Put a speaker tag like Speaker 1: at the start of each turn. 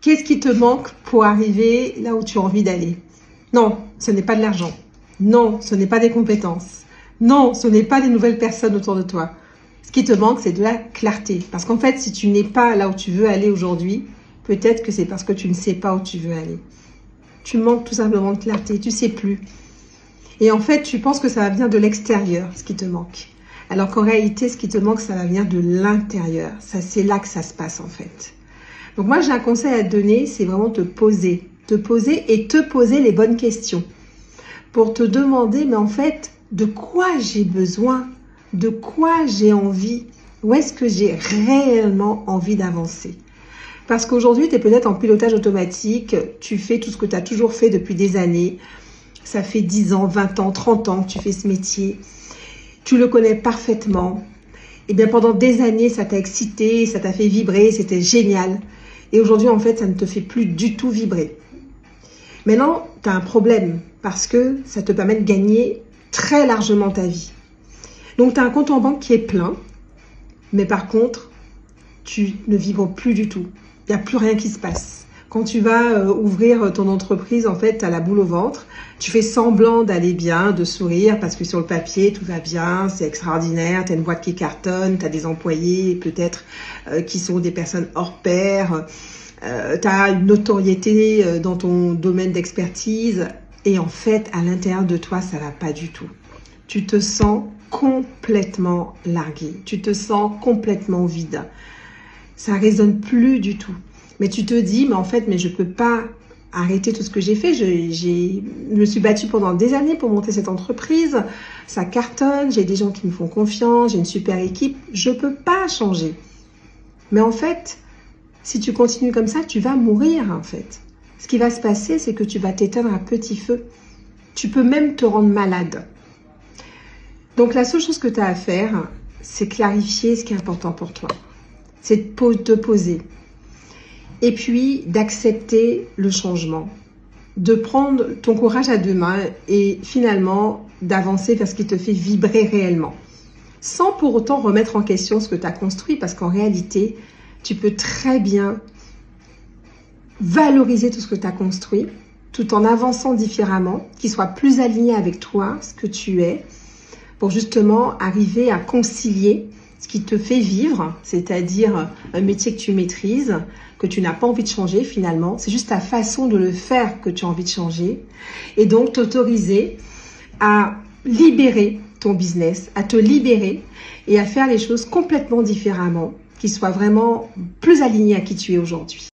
Speaker 1: Qu'est-ce qui te manque pour arriver là où tu as envie d'aller? Non, ce n'est pas de l'argent. Non, ce n'est pas des compétences. Non, ce n'est pas des nouvelles personnes autour de toi. Ce qui te manque, c'est de la clarté. Parce qu'en fait, si tu n'es pas là où tu veux aller aujourd'hui, peut-être que c'est parce que tu ne sais pas où tu veux aller. Tu manques tout simplement de clarté, tu ne sais plus. Et en fait, tu penses que ça va venir de l'extérieur, ce qui te manque. Alors qu'en réalité, ce qui te manque, ça va venir de l'intérieur. C'est là que ça se passe en fait. Donc moi, j'ai un conseil à te donner, c'est vraiment te poser et te poser les bonnes questions. Pour te demander, mais en fait, de quoi j'ai besoin? De quoi j'ai envie? Où est-ce que j'ai réellement envie d'avancer? Parce qu'aujourd'hui, tu es peut-être en pilotage automatique, tu fais tout ce que tu as toujours fait depuis des années. Ça fait 10 ans, 20 ans, 30 ans que tu fais ce métier. Tu le connais parfaitement. Et bien pendant des années, ça t'a excité, ça t'a fait vibrer, c'était génial. Et aujourd'hui, en fait, ça ne te fait plus du tout vibrer. Maintenant, tu as un problème parce que ça te permet de gagner très largement ta vie. Donc, tu as un compte en banque qui est plein, mais par contre, tu ne vibres plus du tout. Il n'y a plus rien qui se passe. Quand tu vas ouvrir ton entreprise, en fait, tu as la boule au ventre. Tu fais semblant d'aller bien, de sourire, parce que sur le papier, tout va bien, c'est extraordinaire. Tu as une boîte qui cartonne, tu as des employés peut-être qui sont des personnes hors pair. Tu as une notoriété dans ton domaine d'expertise. Et en fait, à l'intérieur de toi, ça ne va pas du tout. Tu te sens complètement largué. Tu te sens complètement vide. Ça ne résonne plus du tout. Mais tu te dis, mais en fait, je ne peux pas arrêter tout ce que j'ai fait. Je me suis battue pendant des années pour monter cette entreprise. Ça cartonne, j'ai des gens qui me font confiance, j'ai une super équipe. Je ne peux pas changer. Mais en fait, si tu continues comme ça, tu vas mourir en fait. Ce qui va se passer, c'est que tu vas t'éteindre à petit feu. Tu peux même te rendre malade. Donc la seule chose que tu as à faire, c'est clarifier ce qui est important pour toi. C'est de te poser. Et puis d'accepter le changement, de prendre ton courage à deux mains et finalement d'avancer vers ce qui te fait vibrer réellement. Sans pour autant remettre en question ce que tu as construit, parce qu'en réalité, tu peux très bien valoriser tout ce que tu as construit, tout en avançant différemment, qui soit plus aligné avec toi, ce que tu es, pour justement arriver à concilier ce qui te fait vivre, c'est-à-dire un métier que tu maîtrises, que tu n'as pas envie de changer finalement. C'est juste ta façon de le faire que tu as envie de changer. Et donc t'autoriser à libérer ton business, à te libérer et à faire les choses complètement différemment, qui soient vraiment plus alignées à qui tu es aujourd'hui.